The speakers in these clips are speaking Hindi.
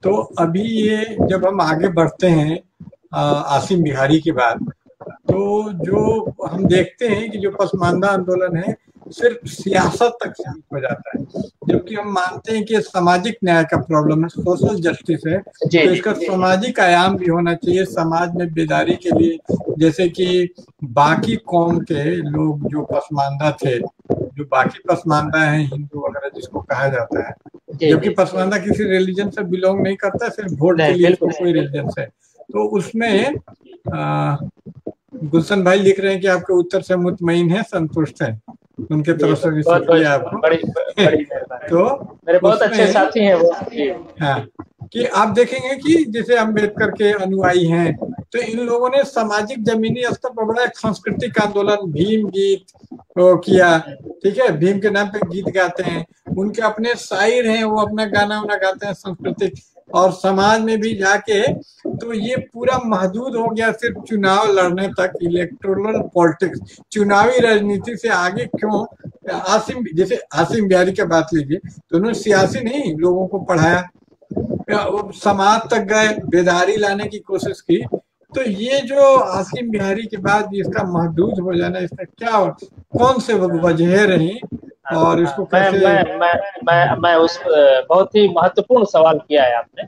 तो अभी ये जब हम आगे बढ़ते हैं आसिम बिहारी के बाद, तो जो हम देखते हैं कि जो पसमानदा आंदोलन है सिर्फ सियासत तक सीमित हो जाता है, जबकि हम मानते हैं कि ये सामाजिक न्याय का प्रॉब्लम है, सोशल जस्टिस है, जी तो जी इसका सामाजिक आयाम भी होना चाहिए समाज में बेदारी के लिए। जैसे कि बाकी कौम के लोग जो पसमानदा थे, जो बाकी पसमानदा हैं हिंदू वगैरह जिसको कहा जाता है, जी जबकि जी। पसमानदा किसी रिलीजन से बिलोंग नहीं करता, सिर्फ वोट के नहीं, लिए इसको बिल्कुल कोई सही। रिलीजन से, तो उसमें गुलशन भाई लिख रहे हैं कि आपके उत्तर से मुतमईन है, संतुष्ट है, उनके जी, तरफ से भी बहुत बहुत शुक्रिया आपको। बड़ी बड़ी मेहरबानी। तो मेरे बहुत अच्छे उसमें साथी हैं वो जी। हाँ, कि आप देखेंगे कि जैसे अम्बेडकर के अनुयायी हैं, तो इन लोगों ने सामाजिक जमीनी स्तर पर बड़ा एक सांस्कृतिक आंदोलन, भीम गीत वो किया, ठीक है, भीम के नाम पे गीत गाते हैं, उनके अपने शायर हैं, वो अपना गाना वाना गाते हैं सांस्कृतिक, और समाज में भी जाके, तो ये पूरा महदूद हो गया सिर्फ चुनाव लड़ने तक, इलेक्टोरल पॉलिटिक्स, चुनावी राजनीति से आगे क्यों। आसिम, जैसे आसिम बिहारी की बात लीजिए, तो उन्होंने सियासी नहीं लोगों को पढ़ाया, वो समाज तक गए, बेदारी लाने की कोशिश की। तो ये जो आसिम बिहारी के बाद इसका महदूद हो जाना, इसका क्या, कौन से वजह रही हाँ, और हाँ, इसको कैसे। मैं उस बहुत ही महत्वपूर्ण सवाल किया है आपने।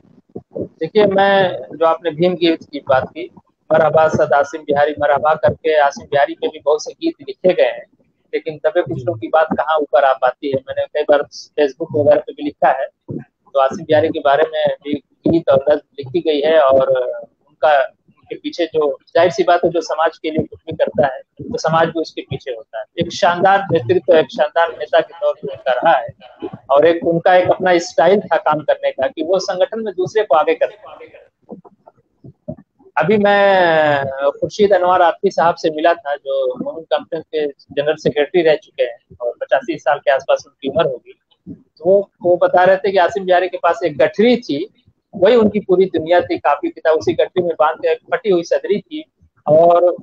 देखिए, मैं जो आपने भीम गीत की बात की, मरहबा सद आसिम बिहारी मरहबा करके, आसिम बिहारी पे भी बहुत से गीत लिखे गए हैं, लेकिन दबे कुचलों की बात कहाँ ऊपर आ पाती है। मैंने कई बार फेसबुक वगैरह पे भी लिखा है, तो आसिम बिहारी के बारे में भी गीत और नज्म लिखी गई है, और उनका, उनके पीछे जो जाहिर सी बात है, जो समाज के लिए कुछ भी करता है तो समाज भी उसके पीछे होता है। एक शानदार नेतृत्व, एक शानदार नेता के तौर पर उनका रहा है, और एक उनका एक अपना स्टाइल था काम करने का, कि वो संगठन में दूसरे को आगे करते थे। अभी मैं खुर्शीद अनवर आफी साहब से मिला था, जो मोमिन कॉन्फ्रेंस के जनरल सेक्रेटरी रह चुके हैं, और 85 साल के आसपास उनकी उम्र होगी। तो वो बता रहे थे कि आसिम बिहारी के पास एक गठरी थी, वही उनकी पूरी दुनिया थी, काफी किताब उसी गठरी में बांध के फटी हुई सदरी थी, और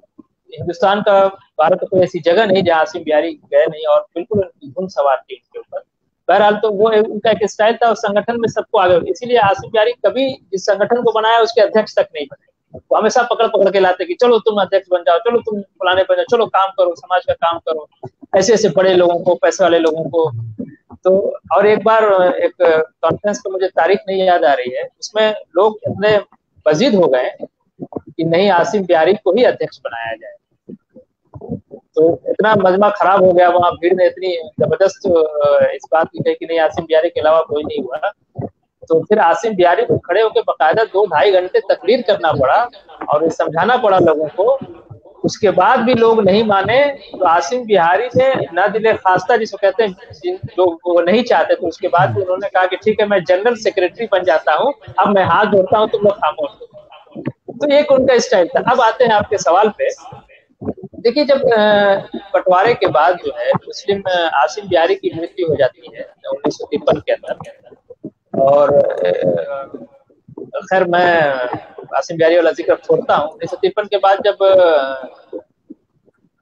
हिंदुस्तान का, भारत का कोई ऐसी जगह नहीं जहाँ आसिम बिहारी गए नहीं, और बिल्कुल उनकी धुन सवार थी उनके ऊपर। बहरहाल, तो वो उनका एक स्टाइल था, उस संगठन में सबको आगे, इसीलिए आसिम बिहारी कभी जिस संगठन को बनाया उसके अध्यक्ष तक नहीं बने। वो हमेशा पकड़ पकड़ के लाते कि चलो तुम अध्यक्ष बन जाओ, चलो तुम फलाने बन जाओ, चलो काम करो, समाज का काम करो, ऐसे ऐसे बड़े लोगों को, पैसे वाले लोगों को। तो और एक बार एक कॉन्फ्रेंस को, मुझे तारीख नहीं याद आ रही है, उसमें लोग इतने बजिद हो गए कि नहीं, आसिम बिहारी को ही अध्यक्ष बनाया जाए। तो इतना मजमा खराब हो गया, वहां भीड़ ने इतनी जबरदस्त इस बात की कही कि नहीं, आसिम बिहारी के अलावा कोई नहीं हुआ। तो फिर आसिम बिहारी को खड़े होकर बकायदा 2-2.5 घंटे तकरीर करना पड़ा, और ये समझाना पड़ा लोगों को। उसके बाद भी लोग नहीं माने, तो आसिम बिहारी ने ना दिले खास्ता जिसको कहते हैं, जो वो नहीं चाहते, तो उसके बाद भी उन्होंने कहा कि ठीक है, मैं जनरल सेक्रेटरी बन जाता हूँ, अब मैं हाथ जोड़ता हूँ, तुम लोग खामोश हो। तो एक उनका स्टाइल था। अब आते हैं आपके सवाल पे। देखिए, जब बंटवारे के बाद जो है मुस्लिम आसिम बिहारी की मृत्यु हो जाती है 1953 के अंदर, और खैर मैं आसिम बिहारी वाला जिक्र छोड़ता हूँ। 1953 के बाद जब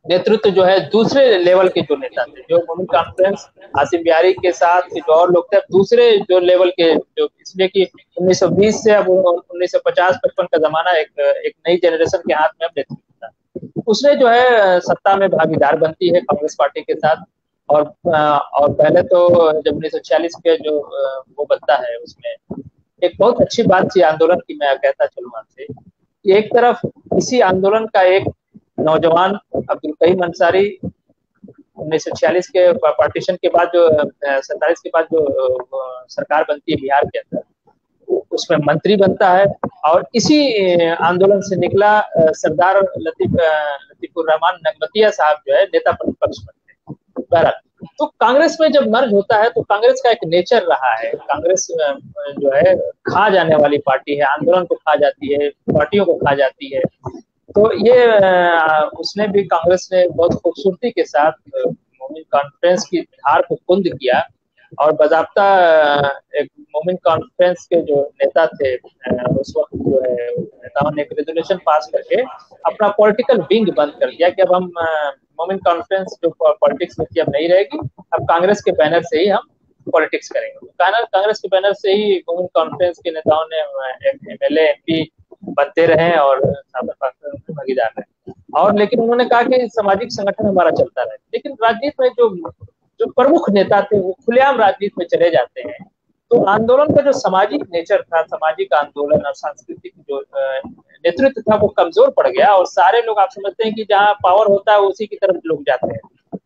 नेतृत्व जो है दूसरे लेवल के जो नेता थे, जो मोमिन कॉन्फ्रेंस आसिम बिहारी के साथ जो और लोग थे, दूसरे जो लेवल के, जो इसलिए कि 1920 से अब 1950-55 का जमाना एक नई जनरेशन के हाथ में अब नेतृत्व था। उसने जो है सत्ता में भागीदार बनती है कांग्रेस पार्टी के साथ, और पहले तो जब 1946 के जो वो बनता है, उसमें एक बहुत अच्छी बात थी आंदोलन की, मैं कहता चलूँ आपसे कि एक तरफ इसी आंदोलन का एक नौजवान अब्दुल करीम अंसारी 1946 के पार्टीशन के बाद, जो 47 के बाद जो सरकार बनती है बिहार के अंदर, उसमें मंत्री बनता है, और इसी आंदोलन से निकला सरदार लतीफुर रहमान नगमतिया साहब जो है नेता प्रतिपक्ष बनते हैं। तो कांग्रेस में जब मर्ज होता है, तो कांग्रेस का एक नेचर रहा है, कांग्रेस जो है खा जाने वाली पार्टी है, आंदोलन को खा जाती है, पार्टियों को खा जाती है। तो ये उसने भी, कांग्रेस ने बहुत खूबसूरती के साथ मोमिन कॉन्फ्रेंस की धार को कुंद किया, और बाज़ाब्ता एक मोमिन कॉन्फ्रेंस के जो नेता थे उस वक्त, जो है नेताओं ने एक रेजोल्यूशन पास करके अपना पॉलिटिकल विंग बंद कर दिया कि अब हम मोमिन कॉन्फ्रेंस जो पॉलिटिक्स में थी अब नहीं रहेगी, अब कांग्रेस के बैनर से ही हम पॉलिटिक्स करेंगे। कांग्रेस के बैनर से ही वुमेन कॉन्फ्रेंस के नेताओं ने MLA MP बनते रहे और भागीदार रहे। और लेकिन उन्होंने कहा कि सामाजिक संगठन हमारा चलता रहे। लेकिन राजनीति में जो प्रमुख नेता थे वो खुलेआम राजनीति में चले जाते हैं, तो आंदोलन का जो सामाजिक नेचर था, सामाजिक आंदोलन और सांस्कृतिक जो नेतृत्व था वो कमजोर पड़ गया। और सारे लोग, आप समझते हैं कि जहाँ पावर होता है उसी की तरफ लोग जाते हैं।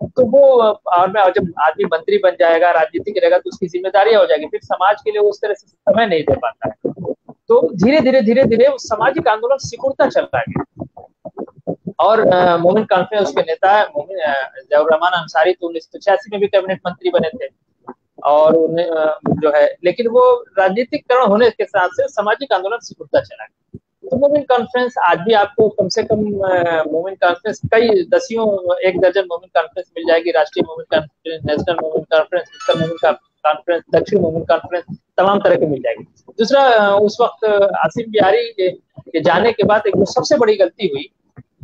तो वो, और जब आदमी मंत्री बन जाएगा, राजनीतिक रहेगा, तो उसकी जिम्मेदारी हो जाएगी, फिर समाज के लिए उस तरह से समय नहीं दे पाता है। तो धीरे धीरे सामाजिक आंदोलन सिकुड़ता चलता गया। और मोमिन कॉन्फ्रेंस के नेता ज़ियाउर रहमान अंसारी तो 1986 में भी कैबिनेट मंत्री बने थे। और उन्हें जो है, लेकिन वो राजनीतिकरण होने के साथ से सामाजिक आंदोलन सिकुड़ता चला गया। तो मोमिन कॉन्फ्रेंस आज भी आपको कम से कम मोमिन कॉन्फ्रेंस कई दसियों, 1 दर्जन मोमिन कॉन्फ्रेंस मिल जाएगी। राष्ट्रीय मोमिन कॉन्फ्रेंस, नेशनल मोमिन कॉन्फ्रेंस, उत्तर मोमिन कॉन्फ्रेंस, दक्षिण मोमिन कॉन्फ्रेंस, तमाम तरह की मिल जाएगी। दूसरा, उस वक्त आसिम बिहारी के जाने के बाद एक सबसे बड़ी गलती हुई,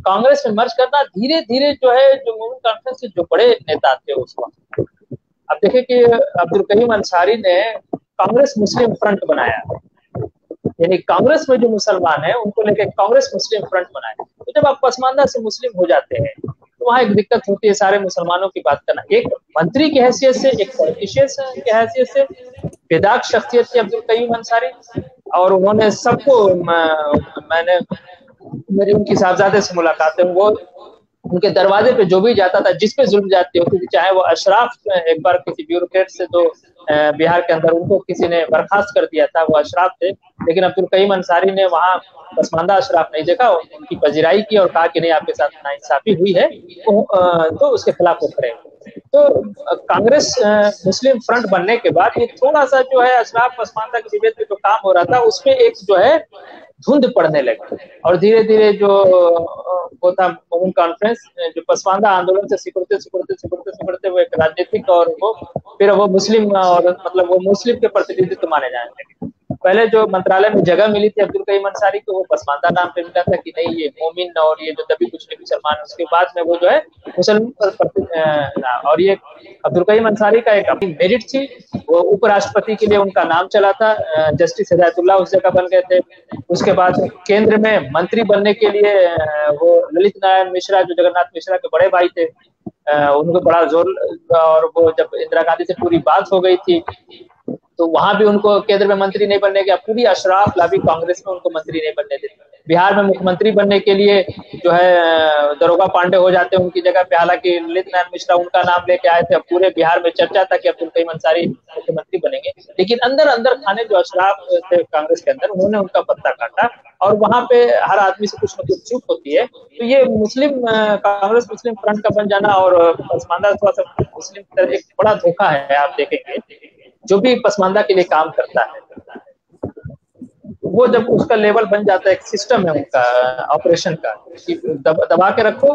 कांग्रेस में मर्ज करना। धीरे धीरे जो है, जो मोमिन कॉन्फ्रेंस के जो बड़े नेता थे उस वक्त, अब देखें कि अब्दुल करीम अंसारी ने कांग्रेस मुस्लिम फ्रंट बनाया, यानी कांग्रेस में जो मुसलमान है उनको लेकर कांग्रेस मुस्लिम फ्रंट बनाया। तो जब आप पसमानदा से मुस्लिम हो जाते हैं तो वहां एक दिक्कत होती है सारे मुसलमानों की बात करना। एक मंत्री की हैसियत से, एक पॉलिटिशियन की हैसियत से बेदाग शख्सियत थी अब्दुल करीम अंसारी। और उन्होंने सबको, मैंने मेरी उनकी साहबजादे से मुलाकात है, वो उनके दरवाजे पे जो भी जाता था, जिस पे जुल्म जाती होती थी, चाहे वो अशराफ, एक बार किसी ब्यूरोक्रेट से तो बिहार के अंदर उनको किसी ने बर्खास्त कर दिया था, वो अशराफ थे, लेकिन अब्दुल करीम अंसारी ने वहां पसमानदा अशराफ नहीं देखा, उनकी पजीराई की और कहा कि नहीं, आपके साथ नाइंसाफी हुई है, तो उसके खिलाफ वो खड़े। तो कांग्रेस मुस्लिम फ्रंट बनने के बाद ये थोड़ा सा जो है अशराफ पसमानदा के विभेद में जो काम हो रहा था उसमें एक जो है धुंध पड़ने लगी। और धीरे धीरे जो वो था मोमिन कॉन्फ्रेंस, जो पसमानदा आंदोलन से सिकुड़ते वो एक राजनीतिक, और वो फिर वो मुस्लिम, और मतलब वो मुस्लिम के प्रतिनिधित्व माने जाने लगे। पहले जो मंत्रालय में जगह मिली थी अब्दुल करीम अंसारी को, वो पसमानदा नाम पे मिला था कि नहीं ये मोमिन और ये जो दबी कुचले मुसलमान है। उसके बाद में वो जो है मुसलमान, और ये अब्दुल करीम अंसारी का एक अपनी मेरिट थी, वो उपराष्ट्रपति के लिए उनका नाम चला था, जस्टिस हिदायतुल्लाह उस जगह बन गए थे। उसके बाद केंद्र में मंत्री बनने के लिए वो ललित नारायण मिश्रा, जो जगन्नाथ मिश्रा के बड़े भाई थे, उनको बड़ा जोर, और वो जब इंदिरा गांधी से पूरी बात हो गई थी तो वहां भी उनको केंद्र में मंत्री नहीं बनने के, पूरी अशराफ लाभी कांग्रेस में उनको मंत्री नहीं बनने देती। बिहार में मुख्यमंत्री बनने के लिए जो है दरोगा पांडे हो जाते हैं उनकी जगह पे, हालांकि ललित नारायण मिश्रा उनका नाम लेके आए थे। अब पूरे बिहार में चर्चा था कि अब्दुल करीम अंसारी मुख्यमंत्री बनेंगे, लेकिन अंदर अंदर खाने जो अशराफ थे कांग्रेस के अंदर, उन्होंने उनका पत्ता काटा, और वहां पे हर आदमी से कुछ न कुछ चूक होती है। तो ये मुस्लिम कांग्रेस मुस्लिम फ्रंट का बन जाना और पसमानदा थोड़ा सा मुस्लिम एक बड़ा धोखा है। आप देखेंगे जो भी पसमानदा के लिए काम करता है वो जब उसका लेवल बन जाता है, एक सिस्टम है उनका ऑपरेशन का, दबा के रखो,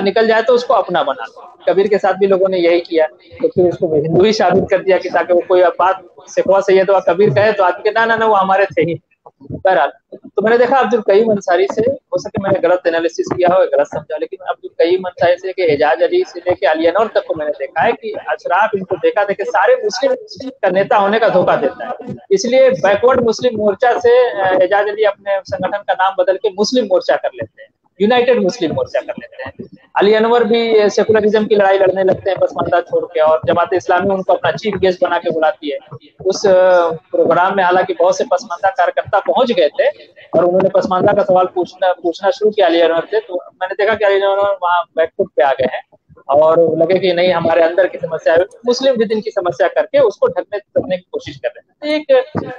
निकल जाए तो उसको अपना बना लो। कबीर के साथ भी लोगों ने यही किया, तो फिर उसको हिंदू ही साबित कर दिया कि ताकि वो कोई बात सिखवा सही है तो कबीर कहे तो आदमी के ना वो हमारे थे ही। बहरहाल, तो मैंने देखा अब्दुल करीम अंसारी से, हो सके मैंने गलत एनालिसिस किया हो, गलत समझा, लेकिन अब्दुल करीम अंसारी से लेके एजाज अली से लेके अली अनवर तक को मैंने देखा है कि अशराफ इनको देखा था कि सारे मुस्लिम का नेता होने का धोखा देता है। इसलिए बैकवर्ड मुस्लिम मोर्चा से एजाज अली अपने संगठन का नाम बदल के मुस्लिम मोर्चा कर लेते हैं, यूनाइटेड मुस्लिम मोर्चा कर लेते हैं। अली अनवर भी सेकुलरिज्म की लड़ाई लड़ने लगते हैं पसमानदा छोड़ के, और जमात इस्लामी उनको अपना चीफ गेस्ट बना के बुलाती है। उस प्रोग्राम में हालांकि बहुत से पसमानदा कार्यकर्ता पहुंच गए थे और उन्होंने पसमानदा का सवाल पूछना शुरू किया अली अनवर से, तो मैंने देखा कि अली अनवर वहाँ बैकफुट पे आ गए हैं और लगे कि नहीं, हमारे अंदर की समस्या है, मुस्लिम विद इन की समस्या करके उसको ढकने की कोशिश कर रहे हैं। एक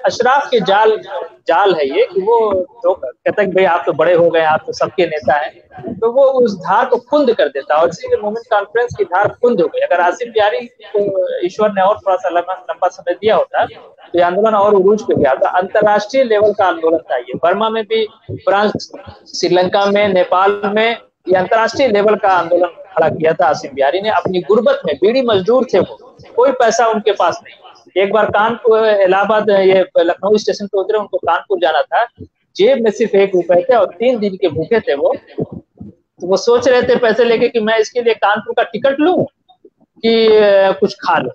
अशराफ के जाल है ये कि वो तो कहता है कि भाई आप तो बड़े हो गए, आप तो सबके नेता हैं, तो वो उस धार को कुंद कर देता है, और इसीलिए मोमिन कॉन्फ्रेंस की धार कुंद हो गई। अगर आसिम बिहारी को ईश्वर ने और थोड़ा सा लंबा समय दिया होता तो ये आंदोलन और उरूज पे गया था। अंतरराष्ट्रीय लेवल का आंदोलन था ये, बर्मा में भी, फ्रांस, श्रीलंका में, नेपाल में, ये अंतरराष्ट्रीय लेवल का आंदोलन खड़ा किया था आसिम बिहारी ने। अपनी गुर्बत में, बीड़ी मजदूर थे वो, कोई पैसा उनके पास नहीं। एक बार कानपुर, इलाहाबाद, ये लखनऊ स्टेशन पे उतरे, उनको कानपुर जाना था, जेब में सिर्फ 1 रुपए थे और 3 दिन के भूखे थे वो। तो वो सोच रहे थे पैसे लेके कि मैं इसके लिए कानपुर का टिकट लूं कि कुछ खा लूं।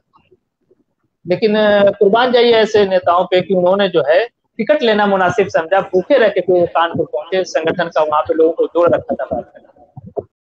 लेकिन कुर्बान जाइए ऐसे नेताओं पे कि उन्होंने जो है टिकट लेना मुनासिब समझा, भूखे रह के कानपुर पहुंचे, संगठन का वहां पे लोगों को जोड़ रखा था बात करने।